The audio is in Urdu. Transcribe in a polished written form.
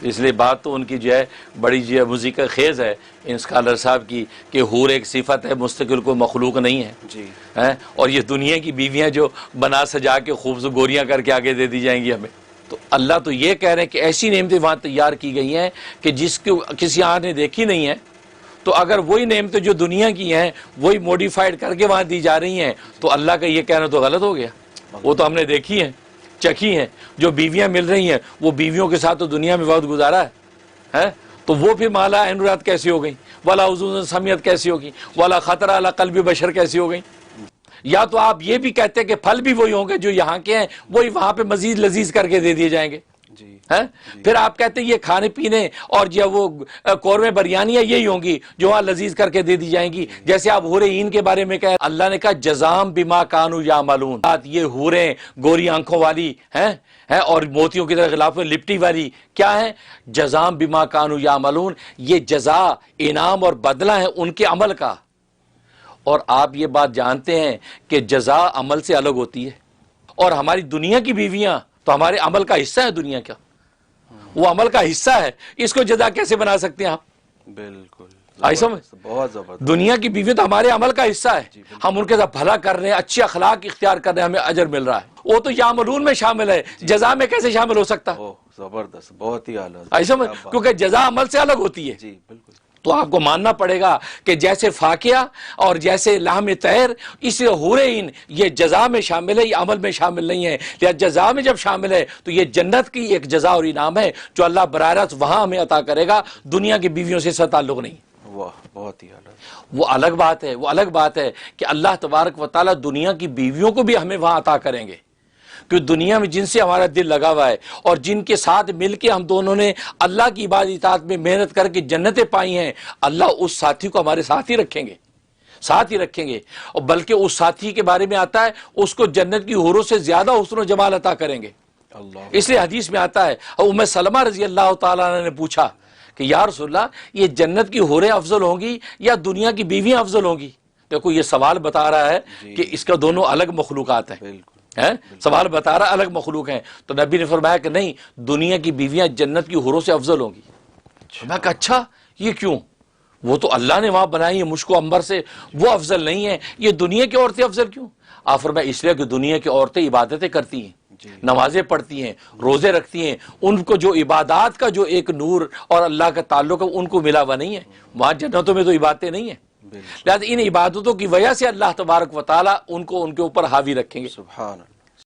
اس لیے بات تو ان کی جو ہے بڑی جو ہے موسیقی خیز ہے ان اسکالر صاحب کی کہ حور ایک صفت ہے، مستقل کوئی مخلوق نہیں ہے جی، اور یہ دنیا کی بیویاں جو بنا سجا کے خوبصورت گوریاں کر کے آگے دے دی جائیں گی ہمیں. تو اللہ تو یہ کہہ رہے ہیں کہ ایسی نعمتیں وہاں تیار کی گئی ہیں کہ جس کو کسی آنکھ نے دیکھی نہیں ہے. تو اگر وہی نعمتیں جو دنیا کی ہیں وہی موڈیفائڈ کر کے وہاں دی جا رہی ہیں تو اللہ کا یہ کہنا تو غلط ہو گیا. وہ تو ہم نے دیکھی ہیں، چکھی ہیں. جو بیویاں مل رہی ہیں وہ بیویوں کے ساتھ تو دنیا میں وقت گزارا ہے تو وہ پھر مالا عینرات کیسی ہو گئی، والا حضور سمیت کیسی ہوگی، والا خطرہ علی قلب بشر کیسی ہو گئی. یا تو آپ یہ بھی کہتے ہیں کہ پھل بھی وہی ہوں گے جو یہاں کے ہیں، وہی وہاں پہ مزید لذیذ کر کے دے دیے جائیں گے. پھر آپ کہتے ہیں یہ کھانے پینے اور جو وہ قورمے بریانیاں یہی ہوں گی جو وہاں لذیذ کر کے دے دی جائیں گی. جیسے آپ حور عین کے بارے میں کہا، اللہ نے کہا جزام بما کانوا یعملون. یہ حوریں گوری آنکھوں والی ہیں اور موتیوں کی طرح غلاف میں لپٹی والی کیا ہیں؟ جزام بما کانوا یعملون. یہ جزا، انعام اور بدلہ ہے ان کے عمل کا. اور آپ یہ بات جانتے ہیں کہ جزا عمل سے الگ ہوتی ہے، اور ہماری دنیا کی بیویاں تو ہمارے عمل کا حصہ ہے. دنیا کا وہ عمل کا حصہ ہے، اس کو جزا کیسے بنا سکتے ہیں آپ؟ بالکل آئی سمجھ؟ بہت زبردست. دنیا کی بیوی تو ہمارے عمل کا حصہ ہے، ہم ان کے ساتھ بھلا کر رہے ہیں، اچھے اخلاق اختیار کر رہے ہیں، ہمیں اجر مل رہا ہے. وہ تو یعملون میں شامل ہے، جزا میں کیسے شامل ہو سکتا؟ زبردست، بہت ہی اعلیٰ. آئی سمجھ؟ کیونکہ جزا عمل سے الگ ہوتی ہے. جی بالکل. تو آپ کو ماننا پڑے گا کہ جیسے فاقیہ اور جیسے لحم طیر، اس حور عین یہ جزا میں شامل ہے، یہ عمل میں شامل نہیں ہے. لہذا جزا میں جب شامل ہے تو یہ جنت کی ایک جزا اور انعام ہے جو اللہ براہ راست وہاں ہمیں عطا کرے گا، دنیا کی بیویوں سے اس کا تعلق نہیں. واہ، بہت ہی اعلیٰ. وہ الگ بات ہے، وہ الگ بات ہے کہ اللہ تبارک و تعالیٰ دنیا کی بیویوں کو بھی ہمیں وہاں عطا کریں گے، کہ دنیا میں جن سے ہمارا دل لگا ہوا ہے اور جن کے ساتھ مل کے ہم دونوں نے اللہ کی عبادت اطاعت میں محنت کر کے جنتیں پائی ہیں، اللہ اس ساتھی کو ہمارے ساتھ ہی رکھیں گے، ساتھ ہی رکھیں گے. اور بلکہ اس ساتھی کے بارے میں آتا ہے اس کو جنت کی حوروں سے زیادہ حسن و جمال عطا کریں گے. اس لیے حدیث میں آتا ہے، ام سلمہ رضی اللہ تعالیٰ عنہ نے پوچھا کہ یا رسول اللہ، یہ جنت کی حوریں افضل ہوں گی یا دنیا کی بیویاں افضل ہوں گی؟ دیکھو یہ سوال بتا رہا ہے کہ اس کا دونوں الگ مخلوقات ہیں. سوال بتا رہا الگ مخلوق ہیں. تو نبی نے فرمایا کہ نہیں، دنیا کی بیویاں جنت کی حوروں سے افضل ہوں گی. میں کہا اچھا یہ کیوں؟ وہ تو اللہ نے وہاں بنائی ہے مشک و عنبر سے، وہ افضل نہیں ہے، یہ دنیا کی عورتیں افضل کیوں؟ آپ فرمایا اس لیے کہ دنیا کی عورتیں عبادتیں کرتی ہیں، نمازیں پڑھتی ہیں، روزے رکھتی ہیں، ان کو جو عبادات کا جو ایک نور اور اللہ کا تعلق ہے ان کو ملا ہوا نہیں ہے. وہاں جنتوں میں تو عبادتیں نہیں ہیں. لہذا ان عبادتوں کی وجہ سے اللہ تبارک و تعالیٰ ان کو ان کے اوپر حاوی رکھیں گے. سبحان اللہ.